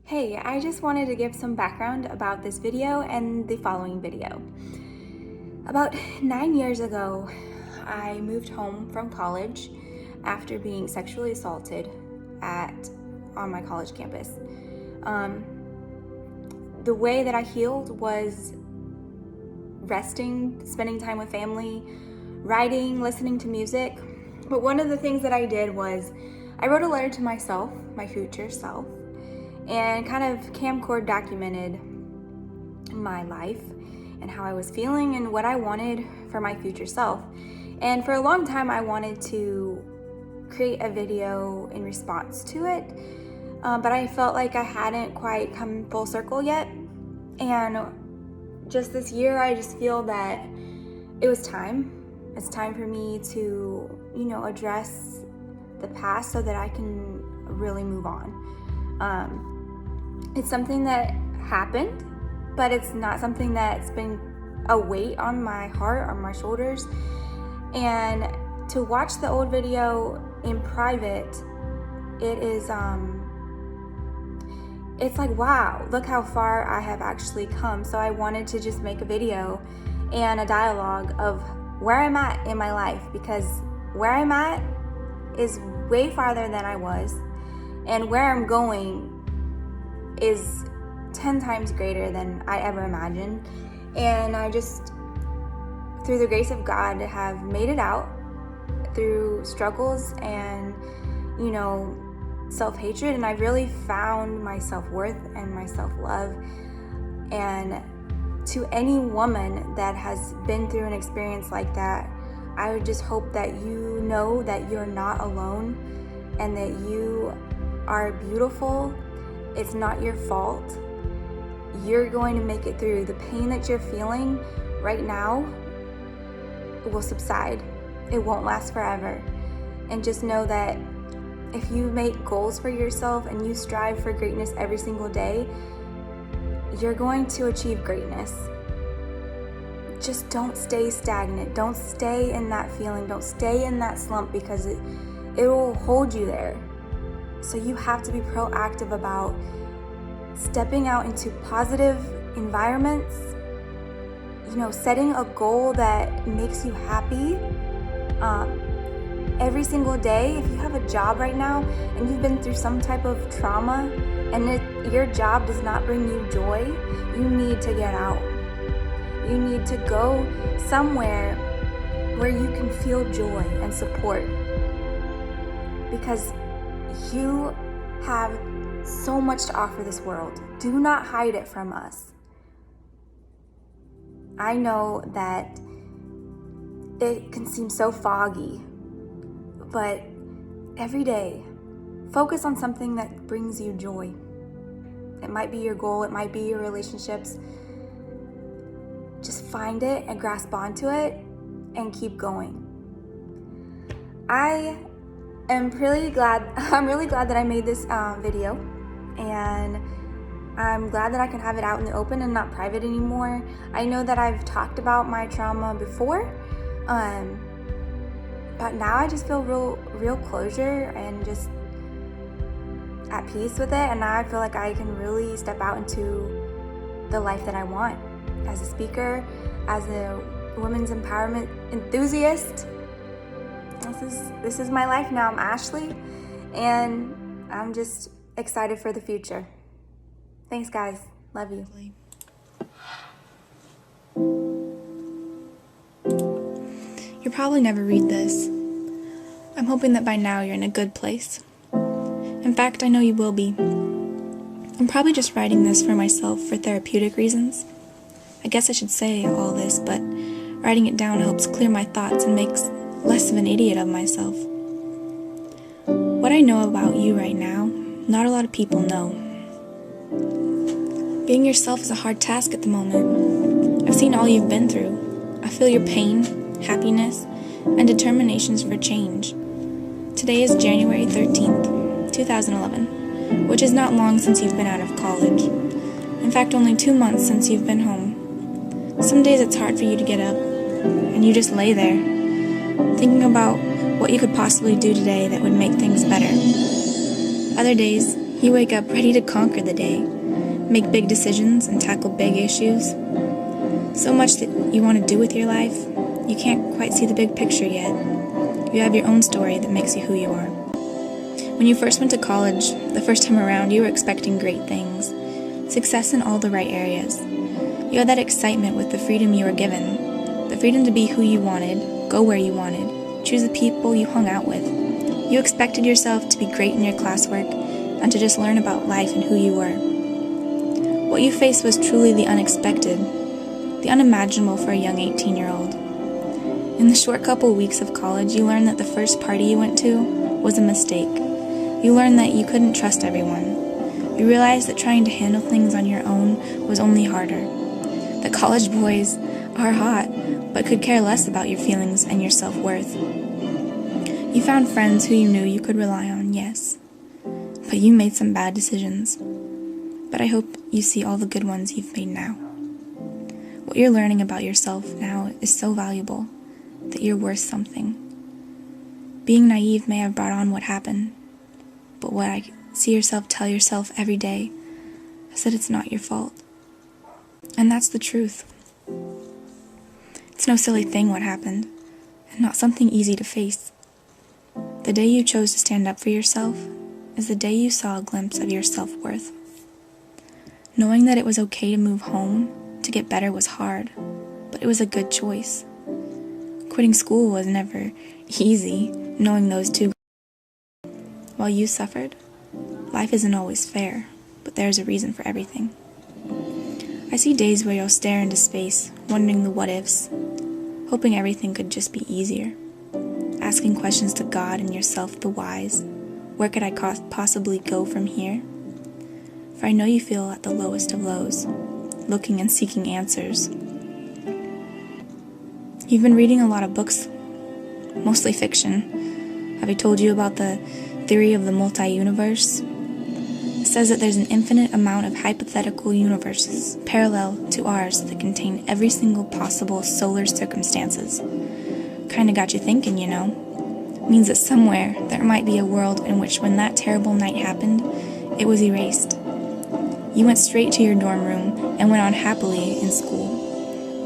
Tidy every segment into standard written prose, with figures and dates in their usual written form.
Hey, I just wanted to give some background about this video and the following video. About 9 years ago, I moved home from college after being sexually assaulted on my college campus. The way that I healed was resting, spending time with family, writing, listening to music. But one of the things that I did was I wrote a letter to myself, my future self, and kind of camcorder documented my life and how I was feeling and what I wanted for my future self. And for a long time, I wanted to create a video in response to it, but I felt like I hadn't quite come full circle yet. And just this year, I just feel that it was time. It's time for me to, address the past so that I can really move on. It's something that happened, but it's not something that's been a weight on my heart or my shoulders. And to watch the old video in private, it is, it's like, wow, look how far I have actually come. So I wanted to just make a video and a dialogue of where I'm at in my life, because where I'm at is way farther than I was, and where I'm going is 10 times greater than I ever imagined. And I just, through the grace of God, have made it out through struggles and, self-hatred. And I've really found my self-worth and my self-love. And to any woman that has been through an experience like that, I would just hope that you know that you're not alone and that you are beautiful. It's not your fault. You're going to make it through. The pain that you're feeling right now will subside. It won't last forever. And just know that if you make goals for yourself and you strive for greatness every single day, you're going to achieve greatness. Just don't stay stagnant. Don't stay in that feeling. Don't stay in that slump, because it will hold you there. So you have to be proactive about stepping out into positive environments, setting a goal that makes you happy every single day. If you have a job right now and you've been through some type of trauma and your job does not bring you joy, you need to get out. You need to go somewhere where you can feel joy and support, because you have so much to offer this world. Do not hide it from us. I know that it can seem so foggy, but every day, focus on something that brings you joy. It might be your goal, it might be your relationships. Just find it and grasp onto it and keep going. I'm really glad that I made this video, and I'm glad that I can have it out in the open and not private anymore. I know that I've talked about my trauma before, but now I just feel real closure and just at peace with it. And now I feel like I can really step out into the life that I want as a speaker, as a women's empowerment enthusiast. This is my life now. I'm Ashley, and I'm just excited for the future. Thanks, guys. Love you. You'll probably never read this. I'm hoping that by now you're in a good place. In fact, I know you will be. I'm probably just writing this for myself for therapeutic reasons. I guess I should say all this, but writing it down helps clear my thoughts and makes less of an idiot of myself. What I know about you right now, not a lot of people know. Being yourself is a hard task at the moment. I've seen all you've been through. I feel your pain, happiness, and determinations for change. Today is January 13th, 2011, which is not long since you've been out of college. In fact, only 2 months since you've been home. Some days it's hard for you to get up, and you just lay there, thinking about what you could possibly do today that would make things better. Other days, You wake up ready to conquer the day, make big decisions and tackle big issues. So much that you want to do with your life, you can't quite see the big picture yet. You have your own story that makes you who you are. When you first went to college, the first time around, you were expecting great things, success in all the right areas. You had that excitement with the freedom you were given, the freedom to be who you wanted, go where you wanted, choose the people you hung out with. You expected yourself to be great in your classwork and to just learn about life and who you were. What you faced was truly the unexpected, the unimaginable for a young 18-year-old. In the short couple weeks of college, you learned that the first party you went to was a mistake. You learned that you couldn't trust everyone. You realized that trying to handle things on your own was only harder. That college boys are hot, but could care less about your feelings and your self-worth. You found friends who you knew you could rely on, yes, but you made some bad decisions. But I hope you see all the good ones you've made now. What you're learning about yourself now is so valuable that you're worth something. Being naive may have brought on what happened, but what I see yourself tell yourself every day is that it's not your fault. And that's the truth. It's no silly thing what happened, and not something easy to face. The day you chose to stand up for yourself is the day you saw a glimpse of your self-worth. Knowing that it was okay to move home, to get better was hard, but it was a good choice. Quitting school was never easy, knowing those two. While you suffered, life isn't always fair, but there's a reason for everything. I see days where you'll stare into space, wondering the what-ifs, hoping everything could just be easier, asking questions to God and yourself, the whys. Where could I possibly go from here? For I know you feel at the lowest of lows, looking and seeking answers. You've been reading a lot of books, mostly fiction. Have I told you about the theory of the multi-universe? It says that there's an infinite amount of hypothetical universes parallel to ours that contain every single possible solar circumstances. Kinda got you thinking, you know. It means that somewhere there might be a world in which when that terrible night happened, it was erased. You went straight to your dorm room and went on happily in school.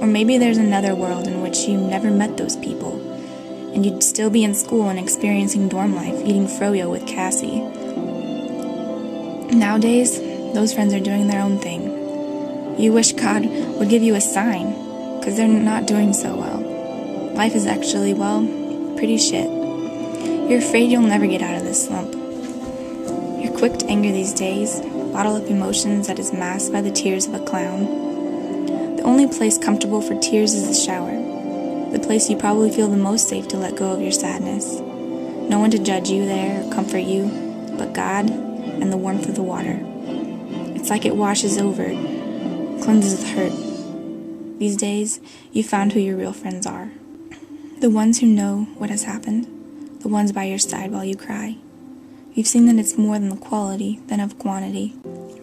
Or maybe there's another world in which you never met those people, and you'd still be in school and experiencing dorm life, eating froyo with Cassie. Nowadays, those friends are doing their own thing. You wish God would give you a sign, because they're not doing so well. Life is actually, well, pretty shit. You're afraid you'll never get out of this slump. You're quick to anger these days, bottle up emotions that is masked by the tears of a clown. The only place comfortable for tears is the shower, the place you probably feel the most safe to let go of your sadness. No one to judge you there or comfort you, but God and the warmth of the water. It's like it washes over, cleanses the hurt. These days, you found who your real friends are. The ones who know what has happened, the ones by your side while you cry. You've seen that it's more than the quality than of quantity.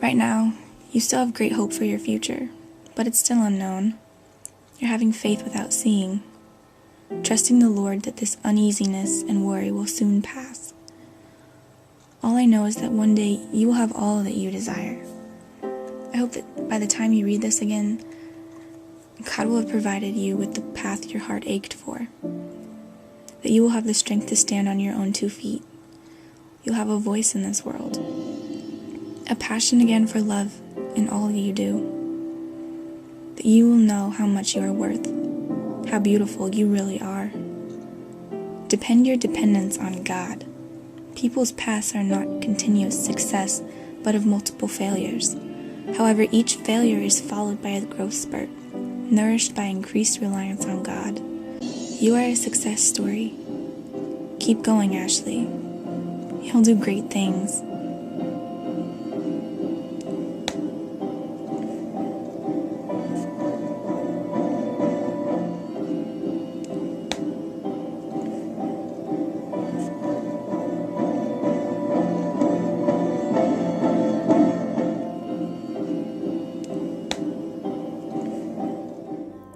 Right now, you still have great hope for your future, but it's still unknown. You're having faith without seeing, trusting the Lord that this uneasiness and worry will soon pass. All I know is that one day you will have all that you desire. I hope that by the time you read this again, God will have provided you with the path your heart ached for, that you will have the strength to stand on your own 2 feet. You'll have a voice in this world, a passion again for love in all that you do, that you will know how much you are worth, how beautiful you really are. Depend your dependence on God. People's paths are not continuous success, but of multiple failures. However, each failure is followed by a growth spurt, nourished by increased reliance on God. You are a success story. Keep going, Ashley. You'll do great things.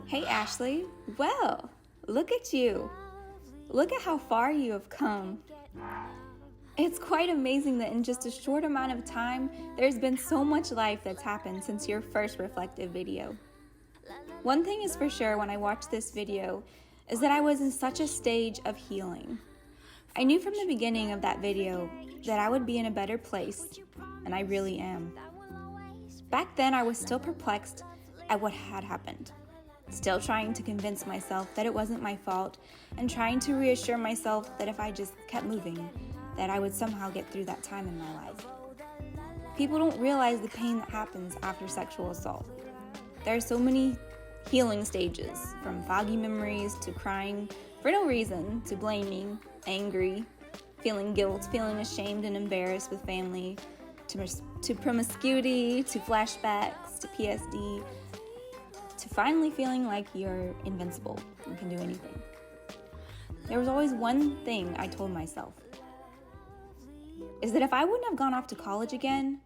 Hey Ashley, well, look at you. Look at how far you have come. It's quite amazing that in just a short amount of time, there's been so much life that's happened since your first reflective video. One thing is for sure when I watched this video is that I was in such a stage of healing. I knew from the beginning of that video that I would be in a better place, and I really am. Back then, I was still perplexed at what had happened, still trying to convince myself that it wasn't my fault, and trying to reassure myself that if I just kept moving, that I would somehow get through that time in my life. People don't realize the pain that happens after sexual assault. There are so many healing stages, from foggy memories to crying for no reason, to blaming, angry, feeling guilt, feeling ashamed and embarrassed with family, to promiscuity, to flashbacks, to PSD, to finally feeling like you're invincible and can do anything. There was always one thing I told myself, is that if I wouldn't have gone off to college again,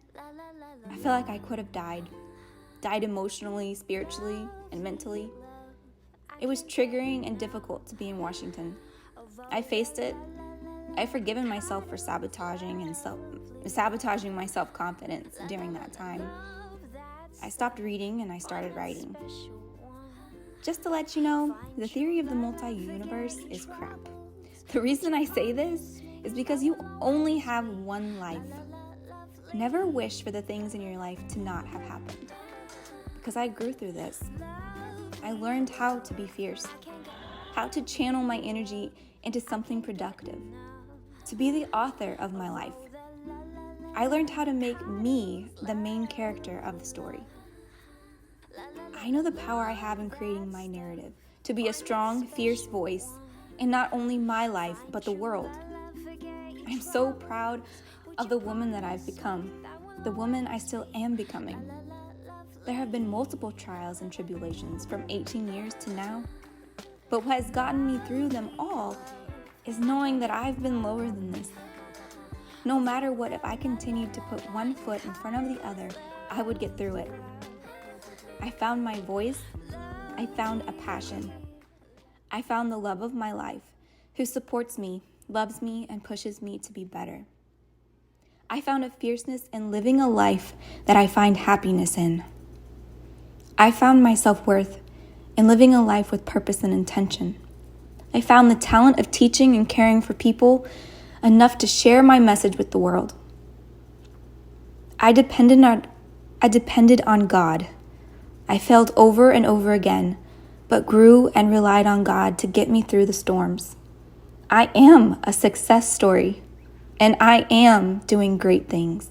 I feel like I could have died emotionally, spiritually, and mentally. It was triggering and difficult to be in Washington. I faced it. I've forgiven myself for sabotaging my self-confidence during that time. I stopped reading and I started writing. Just to let you know, the theory of the multi-universe is crap. The reason I say this is because you only have one life. Never wish for the things in your life to not have happened. Because I grew through this. I learned how to be fierce, how to channel my energy into something productive, to be the author of my life. I learned how to make me the main character of the story. I know the power I have in creating my narrative, to be a strong, fierce voice in not only my life, but the world. I'm so proud of the woman that I've become, the woman I still am becoming. There have been multiple trials and tribulations from 18 years to now, but what has gotten me through them all is knowing that I've been lower than this. No matter what, if I continued to put one foot in front of the other, I would get through it. I found my voice. I found a passion. I found the love of my life, who supports me, loves me, and pushes me to be better. I found a fierceness in living a life that I find happiness in. I found my self-worth in living a life with purpose and intention. I found the talent of teaching and caring for people enough to share my message with the world. I depended on God. I failed over and over again, but grew and relied on God to get me through the storms. I am a success story, and I am doing great things.